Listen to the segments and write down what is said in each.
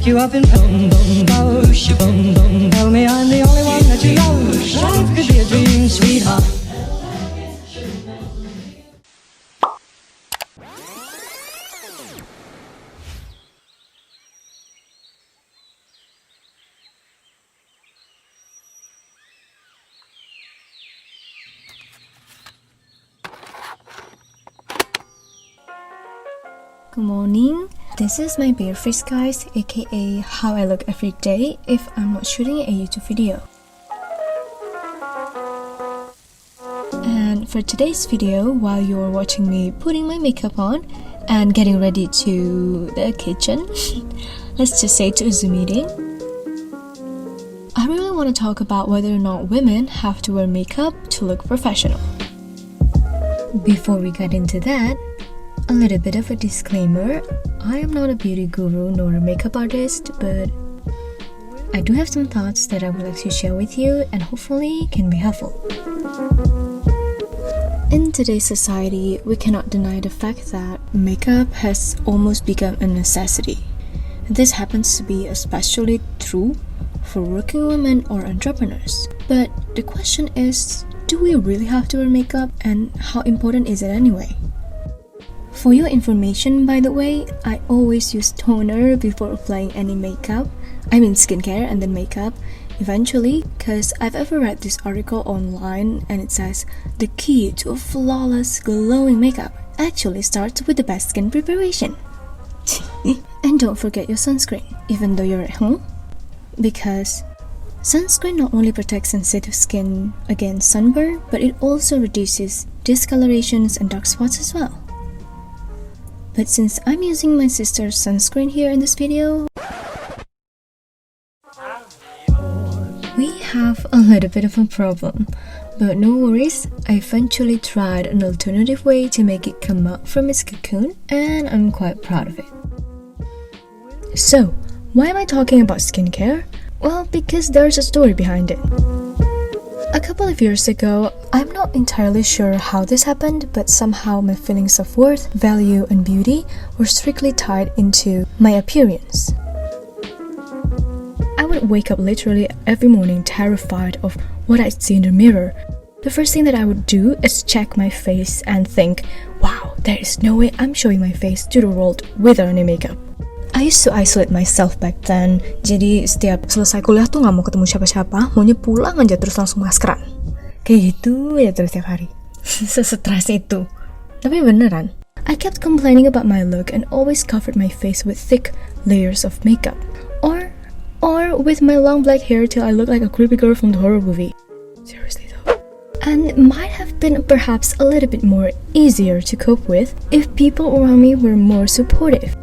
you up in boom, boom, boom, boom, boom. Tell me I'm the only one that you love. Life could be a dream, sweetheart. Good morning, this is my bare face guys, aka how I look every day if I'm not shooting a YouTube video. And for today's video, while you're watching me putting my makeup on and getting ready to the kitchen, let's just say to a Zoom meeting, I really want to talk about whether or not women have to wear makeup to look professional. Before we get into that, a little bit of a disclaimer, I am not a beauty guru nor a makeup artist, but I do have some thoughts that I would like to share with you and hopefully can be helpful. In today's society, we cannot deny the fact that makeup has almost become a necessity. This happens to be especially true for working women or entrepreneurs. But the question is, do we really have to wear makeup, and how important is it anyway? For your information, by the way, I always use toner before applying any makeup. I mean skincare and then makeup eventually, because I've ever read this article online and it says the key to a flawless glowing makeup actually starts with the best skin preparation. And don't forget your sunscreen, even though you're at home, because sunscreen not only protects sensitive skin against sunburn, but it also reduces discolorations and dark spots as well. But since I'm using my sister's sunscreen here in this video, we have a little bit of a problem. But no worries, I eventually tried an alternative way to make it come out from its cocoon, and I'm quite proud of it. So, why am I talking about skincare? Well, because there's a story behind it. A couple of years ago, I'm not entirely sure how this happened, but somehow my feelings of worth, value, and beauty were strictly tied into my appearance. I would wake up literally every morning terrified of what I'd see in the mirror. The first thing that I would do is check my face and think, wow, there is no way I'm showing my face to the world without any makeup. I used to isolate myself back then, jadi setiap selesai kuliah tuh gak mau ketemu siapa-siapa, maunya pulang aja terus langsung maskeran. Kayak gitu ya terus tiap hari. Sestress itu. Tapi beneran, I kept complaining about my look and always covered my face with thick layers of makeup. Or with my long black hair till I look like a creepy girl from the horror movie. Seriously though. And it might have been perhaps a little bit more easier to cope with if people around me were more supportive.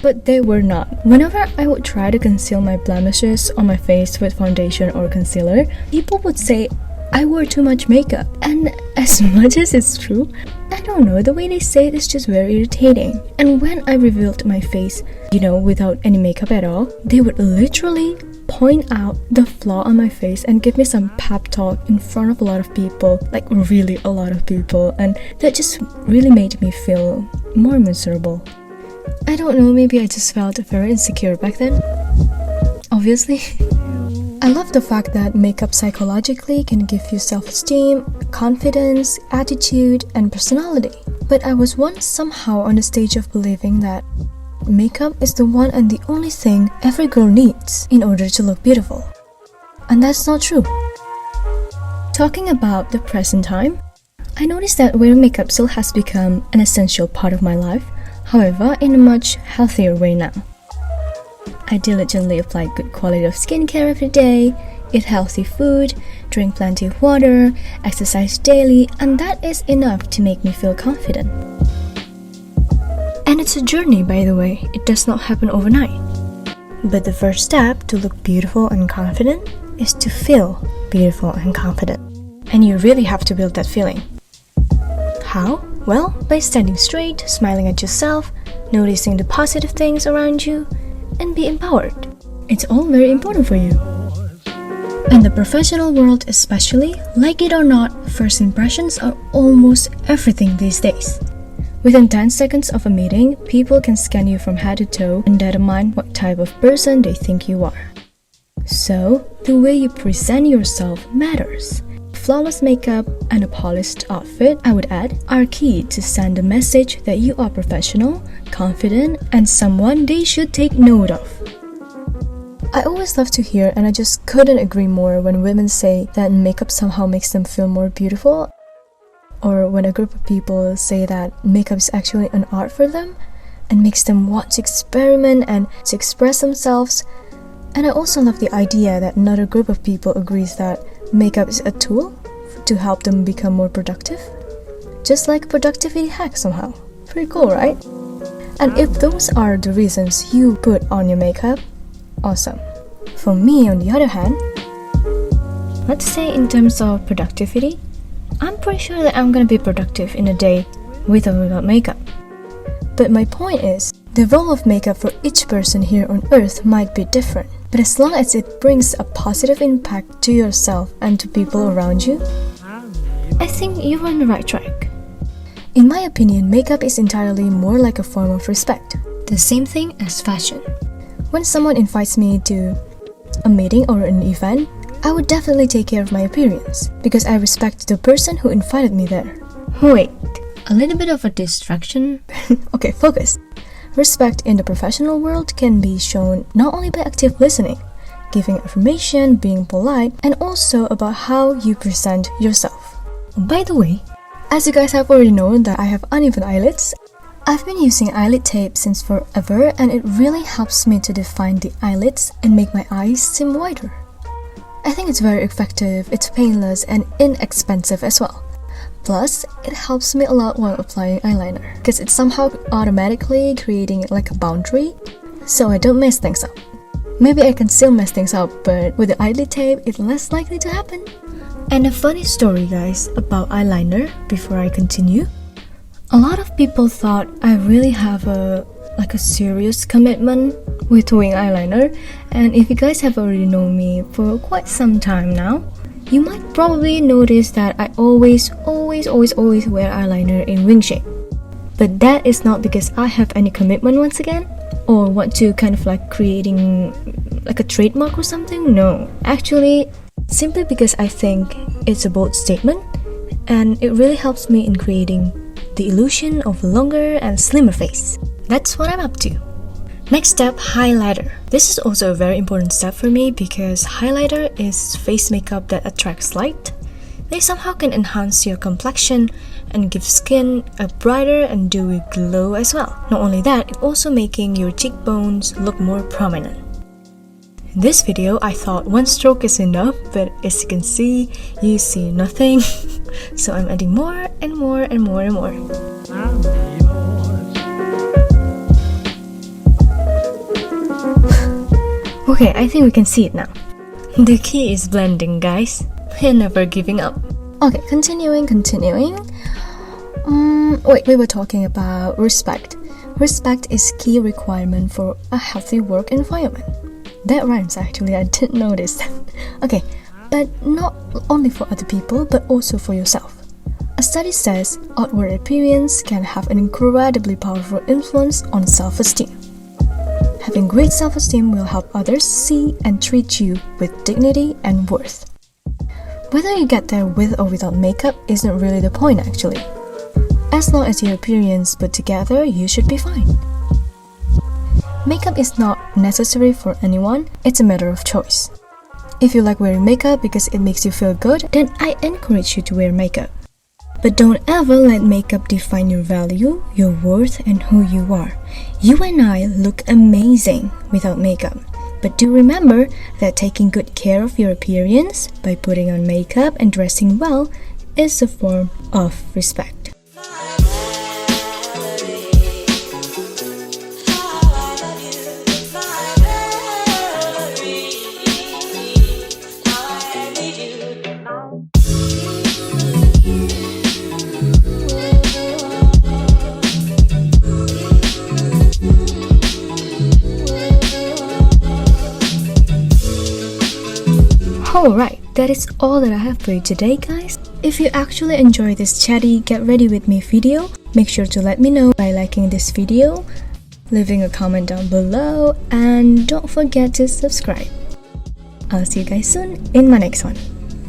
But they were not. Whenever I would try to conceal my blemishes on my face with foundation or concealer, people would say I wore too much makeup. And as much as it's true, I don't know, the way they say it is just very irritating. And when I revealed my face, without any makeup at all, they would literally point out the flaw on my face and give me some pep talk in front of a lot of people, like really a lot of people, and that just really made me feel more miserable. I don't know, maybe I just felt very insecure back then. Obviously. I love the fact that makeup psychologically can give you self-esteem, confidence, attitude, and personality. But I was once somehow on the stage of believing that makeup is the one and the only thing every girl needs in order to look beautiful. And that's not true. Talking about the present time, I noticed that wearing makeup still has become an essential part of my life, however, in a much healthier way now. I diligently apply good quality of skincare every day, eat healthy food, drink plenty of water, exercise daily, and that is enough to make me feel confident. And it's a journey, by the way, it does not happen overnight. But the first step to look beautiful and confident is to feel beautiful and confident. And you really have to build that feeling. How? Well, by standing straight, smiling at yourself, noticing the positive things around you, and be empowered. It's all very important for you. In the professional world especially, like it or not, first impressions are almost everything these days. Within 10 seconds of a meeting, people can scan you from head to toe and determine what type of person they think you are. So, the way you present yourself matters. Flawless makeup and a polished outfit, I would add, are key to send a message that you are professional, confident, and someone they should take note of. I always love to hear, and I just couldn't agree more, when women say that makeup somehow makes them feel more beautiful, or when a group of people say that makeup is actually an art for them and makes them want to experiment and to express themselves. And I also love the idea that another group of people agrees that makeup is a tool to help them become more productive. Just like productivity hack somehow. Pretty cool, right? And if those are the reasons you put on your makeup, awesome. For me, on the other hand, let's say in terms of productivity, I'm pretty sure that I'm gonna be productive in a day with or without makeup. But my point is, the role of makeup for each person here on earth might be different. But as long as it brings a positive impact to yourself and to people around you, I think you're on the right track. In my opinion, makeup is entirely more like a form of respect. The same thing as fashion. When someone invites me to a meeting or an event, I would definitely take care of my appearance because I respect the person who invited me there. Wait, a little bit of a distraction. Okay, focus. Respect in the professional world can be shown not only by active listening, giving affirmation, being polite, and also about how you present yourself. By the way, as you guys have already known that I have uneven eyelids, I've been using eyelid tape since forever, and it really helps me to define the eyelids and make my eyes seem wider. I think it's very effective, it's painless and inexpensive as well. Plus, it helps me a lot while applying eyeliner because it's somehow automatically creating like a boundary so I don't mess things up. Maybe I can still mess things up, but with the eyelid tape, it's less likely to happen. And a funny story, guys, about eyeliner before I continue. A lot of people thought I really have a serious commitment with doing eyeliner, and if you guys have already known me for quite some time now, you might probably notice that I always wear eyeliner in wing shape. But that is not because I have any commitment once again, or want to kind of like creating like a trademark or something. No, actually, simply because I think it's a bold statement, and it really helps me in creating the illusion of a longer and slimmer face. That's what I'm up to. Next step, highlighter. This is also a very important step for me because highlighter is face makeup that attracts light. They somehow can enhance your complexion and give skin a brighter and dewy glow as well. Not only that, it's also making your cheekbones look more prominent. In this video, I thought one stroke is enough, but as you can see, you see nothing. So I'm adding more and more and more and more. Okay, I think we can see it now. The key is blending, guys. We're never giving up. Okay, continuing. Wait, we were talking about respect. Respect is key requirement for a healthy work environment. That rhymes actually, I didn't notice that. Okay, but not only for other people, but also for yourself. A study says outward appearance can have an incredibly powerful influence on self-esteem. Having great self-esteem will help others see and treat you with dignity and worth. Whether you get there with or without makeup isn't really the point actually. As long as your appearance put together, you should be fine. Makeup is not necessary for anyone, it's a matter of choice. If you like wearing makeup because it makes you feel good, then I encourage you to wear makeup. But don't ever let makeup define your value, your worth, and who you are. You and I look amazing without makeup. But do remember that taking good care of your appearance by putting on makeup and dressing well is a form of respect. Alright, that is all that I have for you today, guys. If you actually enjoy this chatty get ready with me video, Make sure to let me know by liking this video, leaving a comment down below, and don't forget to subscribe. I'll see you guys soon in my next one.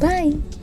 Bye!